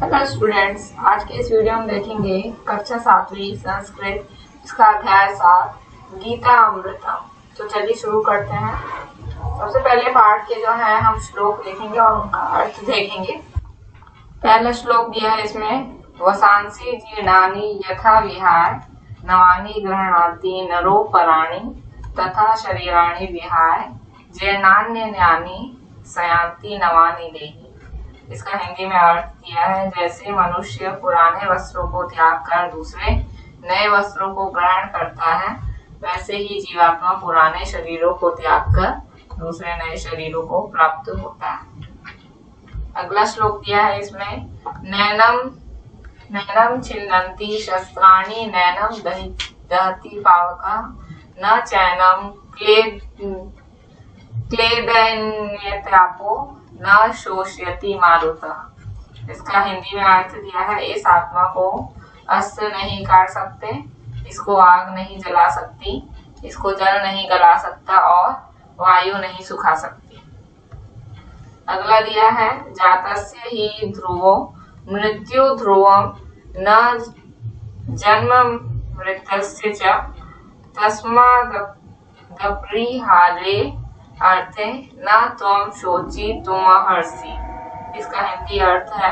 Hello students, आज के इस वीडियो में देखेंगे कक्षा 7वीं संस्कृत, इसका अध्याय 7 गीता अमृतम। तो चलिए शुरू करते हैं। सबसे पहले पाठ के जो है हम श्लोक देखेंगे और उनका अर्थ देखेंगे। पहला श्लोक दिया है इसमें, वसांसी जीर्णानि यथा विहाय नवानि गृह्णाति नरो पराणि तथा शरीराणि विहाय जीर्णान्यन्यानि सयान्ति नवानि देहि। इसका हिंदी में अर्थ दिया है, जैसे मनुष्य पुराने वस्त्रों को त्याग कर दूसरे नए वस्त्रों को ग्रहण करता है, वैसे ही जीवात्मा पुराने शरीरों को त्याग कर दूसरे नए शरीरों को प्राप्त होता है। अगला श्लोक दिया है इसमें, नैनम नैनम छिन्नन्ति शस्त्राणि नैनम दहति पावका न चैनम क्लेदयन्यत्रापो न शोषयति मारुतः। इसका हिंदी में अर्थ दिया है, इस आत्मा को अस्त्र नहीं काट सकते, इसको आग नहीं जला सकती, इसको जल नहीं गला सकता और वायु नहीं सुखा सकती। अगला दिया है, जातस्य ही ध्रुवो मृत्यु ध्रुवम न जन्म मृतस्य च तस्मादप्रिहारे अर्थे न त्वं शोचि तुमहर्षि। इसका हिंदी अर्थ है,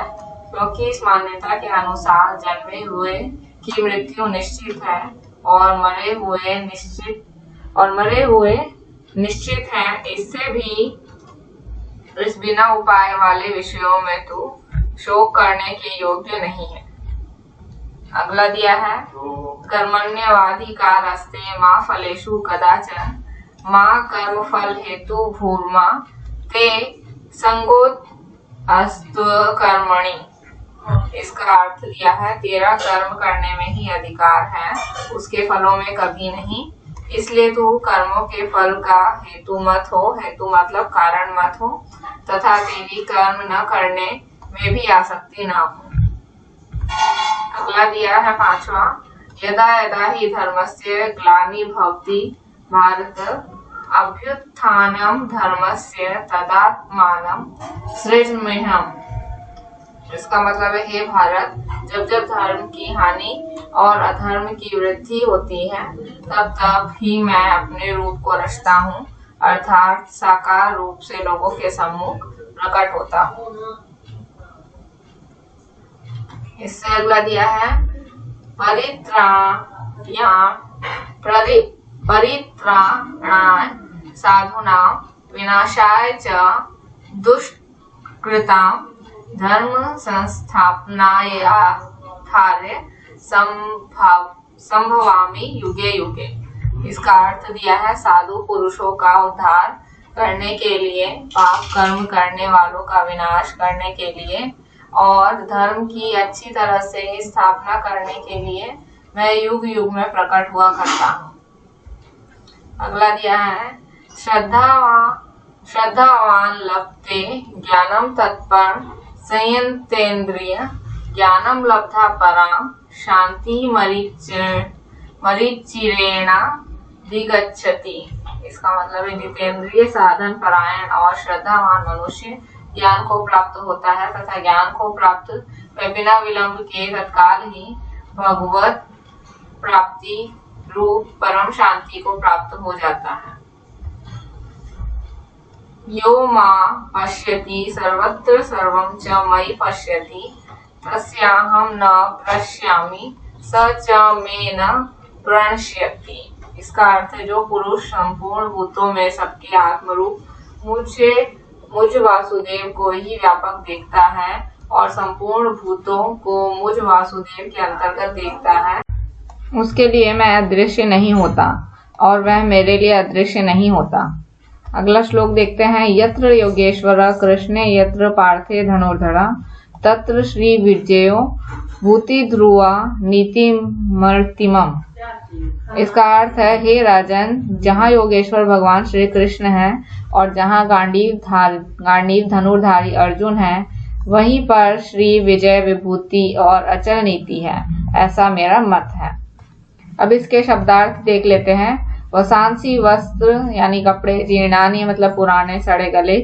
क्योंकि इस मान्यता के अनुसार जन्मे हुए की मृत्यु निश्चित है और मरे हुए निश्चित है, इससे भी इस बिना उपाय वाले विषयों में तू शोक करने के योग्य नहीं है। अगला दिया है, कर्मण्यवाधिकारस्ते मां फलेषु कदाचन मां कर्म फल हेतु भूर्मा ते संगोत अस्तु कर्मणि। इसका अर्थ दिया है, तेरा कर्म करने में ही अधिकार है, उसके फलों में कभी नहीं, इसलिए तू कर्मों के फल का हेतु मत हो, हेतु मतलब कारण मत हो, तथा तेरी कर्म न करने में भी आसक्ति न हो। अगला दिया है 5वां, यदा यदा ही धर्मस्य ग्लानि भवति भारत अभ्युत्थानम धर्मस्य तदात्मानं सृजाम्यहम्। इसका मतलब है, हे भारत, जब जब धर्म की हानि और अधर्म की वृद्धि होती है, तब तब ही मैं अपने रूप को रचता हूँ, अर्थात साकार रूप से लोगों के सम्मुख प्रकट होता हूँ। इससे अगला दिया है, परित्राणाय साधूनां विनाशाय च दुष्कृतां धर्म संस्थापनार्थाय संभवामि युगे युगे। इसका अर्थ दिया है, साधु पुरुषों का उद्धार करने के लिए, पाप कर्म करने वालों का विनाश करने के लिए और धर्म की अच्छी तरह से स्थापना करने के लिए मैं युग युग में प्रकट हुआ करता हूँ। अगला दिया है, श्रद्धावान लभते ज्ञानम तत्पर संयतेन्द्रिय ज्ञानम लब्धा पराम शांति मरीचिरेणा दिगच्छति। इसका मतलब है, जितेंद्रिय साधन परायण और श्रद्धावान मनुष्य ज्ञान को प्राप्त होता है तथा ज्ञान को प्राप्त बिना विलंब के तत्काल ही भगवत प्राप्ति रूप परम शांति को प्राप्त हो जाता है। यो मां पश्यति सर्वत्र सर्वं च मयि पश्यति तस्याहं न प्रणश्यामि स च मे न प्रणश्यति। इसका अर्थ है, जो पुरुष संपूर्ण भूतों में सबके आत्मरूप मुझ वासुदेव को ही व्यापक देखता है और संपूर्ण भूतों को मुझ वासुदेव के अंतर्गत देखता है, उसके लिए मैं अदृश्य नहीं होता और वह मेरे लिए अदृश्य नहीं होता। अगला श्लोक देखते हैं, यत्र योगेश्वर कृष्णे यत्र पार्थे धनुर्धरा तत्र श्री विजयो भूति ध्रुवा नीतिमर्तिमम्। इसका अर्थ है, हे राजन, जहाँ योगेश्वर भगवान श्री कृष्ण है और जहाँ गांडीव धनुर्धारी अर्जुन है, वहीं पर श्री विजय विभूति और अचल नीति है, ऐसा मेरा मत है। अब इसके शब्दार्थ देख लेते हैं। वसांसी वस्त्र यानी कपड़े, जीर्णानी मतलब पुराने सड़े गले,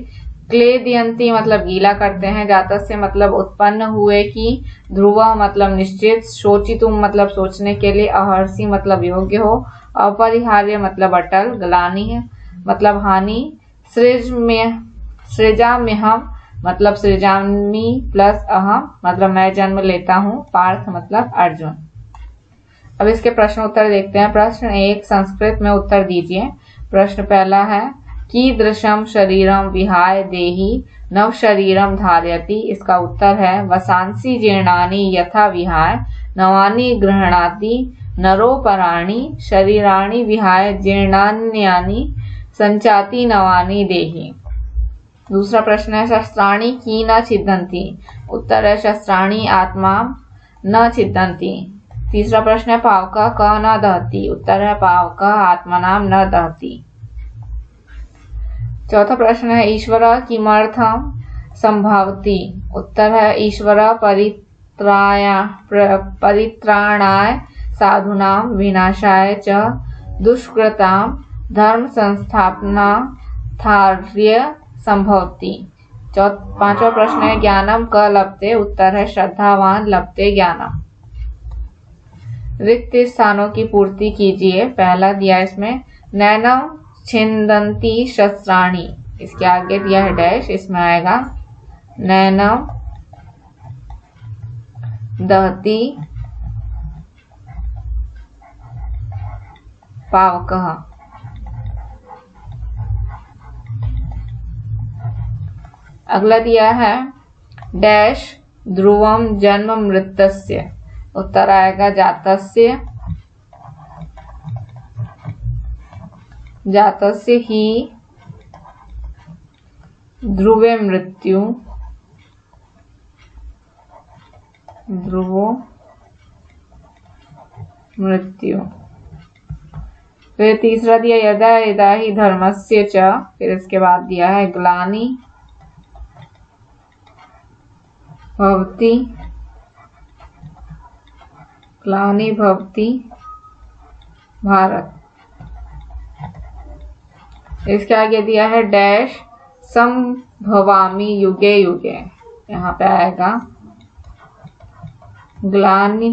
क्लेदयंती मतलब गीला करते हैं, जातस्य मतलब उत्पन्न हुए की, ध्रुव मतलब निश्चित, शोचितुम मतलब सोचने के लिए, अहर्षि मतलब योग्य हो, अपरिहार्य मतलब अटल, ग्लानि है मतलब हानि, सृजाम्यहम् मतलब सृजामि प्लस अहम मतलब मैं जन्म लेता हूँ, पार्थ मतलब अर्जुन। अब इसके प्रश्न उत्तर देखते हैं। प्रश्न 1 संस्कृत में उत्तर दीजिए। प्रश्न पहला है कीदृशम शरीरम विहाय देहि नव शरीरम धारयति। इसका उत्तर है वसांसि जीर्णानि यथा विहाय नवानि गृह्णाति नरोपराणि शरीराणि विहाय जीर्णान्यानि संचाति नवानि देहि। दूसरा प्रश्न है शस्त्राणि की न छिद्यन्ति। उत्तर है शस्त्राणि आत्मा न छिद्यन्ति। तीसरा प्रश्न है पावक क न दहति। उत्तर है पावक आत्मनाम न दहति। चौथा प्रश्न है ईश्वर किमर्थम संभवति। उत्तर है ईश्वर परित्राणाय साधूनां विनाशाय च दुष्कृतां धर्म संस्थापनार्थाय संभवति। पांचवा प्रश्न है ज्ञानम क लभते। उत्तर है श्रद्धावान लभते ज्ञानम। रिक्त स्थानों की पूर्ति कीजिए। पहला दिया इसमें नैनम छिन्दन्ति शस्त्राणि। इसके आगे दिया है डैश, इसमें आएगा नैनम दहति पावकः। अगला दिया है डैश ध्रुवम जन्म मृतस्य। उत्तर आएगा जातस्य ही ध्रुवे मृत्यु ध्रुवो मृत्यु। फिर तीसरा दिया यदा यदा ही धर्मस्य च। फिर इसके बाद दिया है ग्लानि भवति ग्लानि भवति भारत। इसके आगे दिया है डैश संभवामि युगे युगे। यहाँ पे आएगा ग्लानि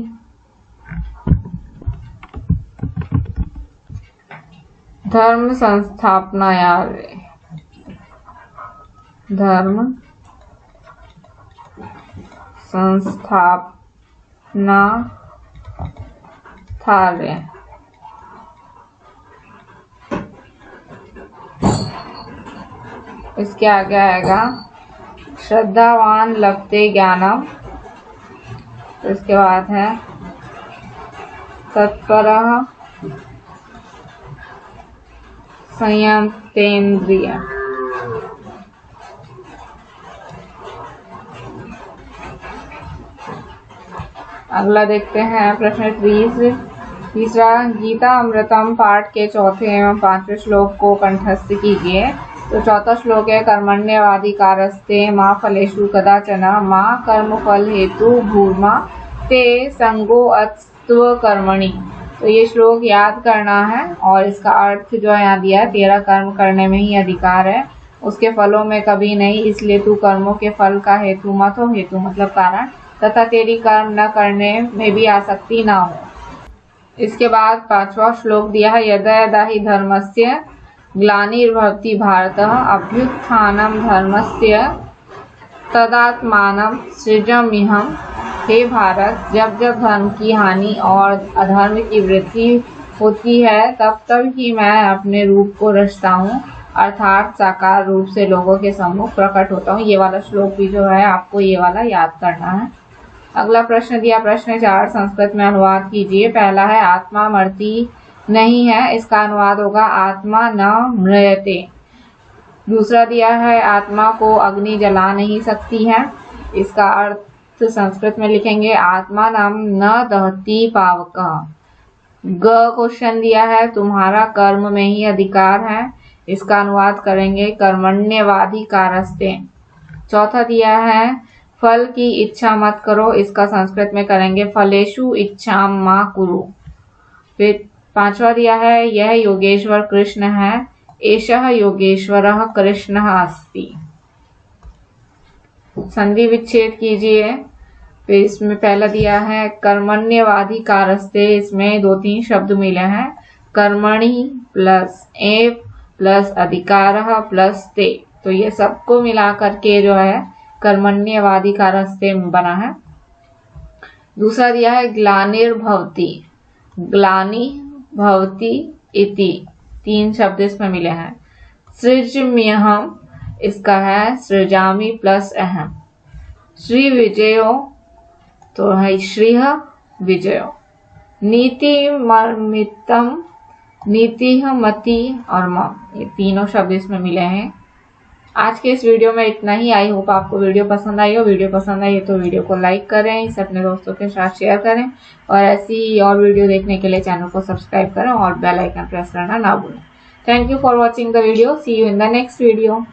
धर्म संस्थापनायार्थे धर्म संस्थापना थार्य। इसके आगे आएगा श्रद्धावान लभते ज्ञानम। इसके बाद है तत्परः संयतेन्द्रिय। अगला देखते हैं प्रश्न तीसरा गीता अमृतम पाठ के चौथे एवं पांचवें श्लोक को कंठस्थ कीजिए। तो चौथा श्लोक है कर्मण्यवाधिकारस्ते मां फलेषु कदाचन मां कर्म फल हेतु भूर्मा ते संगो अत्स्व कर्मणि। तो ये श्लोक याद करना है और इसका अर्थ जो यहाँ दिया है तेरा कर्म करने में ही अधिकार है, उसके फलों में कभी नहीं, इसलिए तू कर्मों के फल का हेतु मत हो। हेतु मतलब कारण, तथा तेरी कर्म न करने में भी आसक्ति ना हो। इसके बाद पांचवा श्लोक दिया है यदा यदा हि धर्मस्य ग्लानिर्भवति भारतः अभ्युत्थानं धर्मस्य तदात्मानं सृजाम्यहम्। हे भारत, जब जब धर्म की हानि और अधर्म की वृद्धि होती है तब तब ही मैं अपने रूप को रचता हूँ, अर्थात साकार रूप से लोगों के सम्मुख प्रकट होता हूँ। ये वाला श्लोक भी जो है आपको ये वाला याद करना है। अगला प्रश्न दिया प्रश्न 4 संस्कृत में अनुवाद कीजिए। पहला है आत्मा मरती नहीं है। इसका अनुवाद होगा आत्मा न म्रियते। दूसरा दिया है आत्मा को अग्नि जला नहीं सकती है। इसका अर्थ संस्कृत में लिखेंगे आत्मा नाम न दहति पावकः। क्वेश्चन दिया है तुम्हारा कर्म में ही अधिकार है। इसका अनुवाद करेंगे कर्मण्यवाधिकारस्ते। चौथा दिया है फल की इच्छा मत करो। इसका संस्कृत में करेंगे फलेषु इच्छां मा कुरु। फिर पांचवा दिया है यह योगेश्वर कृष्ण है। एषः योगेश्वरः कृष्णः अस्ति। संधि विच्छेद कीजिए। फिर इसमें पहला दिया है कर्मण्यवादी कारस्ते, इसमें 2-3 शब्द मिले हैं, कर्मणि प्लस एव प्लस अधिकारः प्लस ते, तो ये सबको मिला करके जो है कर्मण्यवादी कारस्ते बना है। दूसरा दिया है ग्लानिर्भवति, ग्लानि भवति इति, 3 शब्द इसमें मिले हैं। सृजम्यहम्, इसका है सृजामि प्लस अहम। श्री विजयो, तो है श्रीह विजयो। नीतिमर्मितम, नीतिह मति और मम, ये तीनों शब्द इसमें मिले हैं। आज के इस वीडियो में इतना ही। आई होप आपको वीडियो पसंद आई हो। वीडियो पसंद आई तो वीडियो को लाइक करें, इसे अपने दोस्तों के साथ शेयर करें और ऐसी और वीडियो देखने के लिए चैनल को सब्सक्राइब करें और बेल आइकन प्रेस करना ना भूलें। Thank you for watching the video. See you in the next video.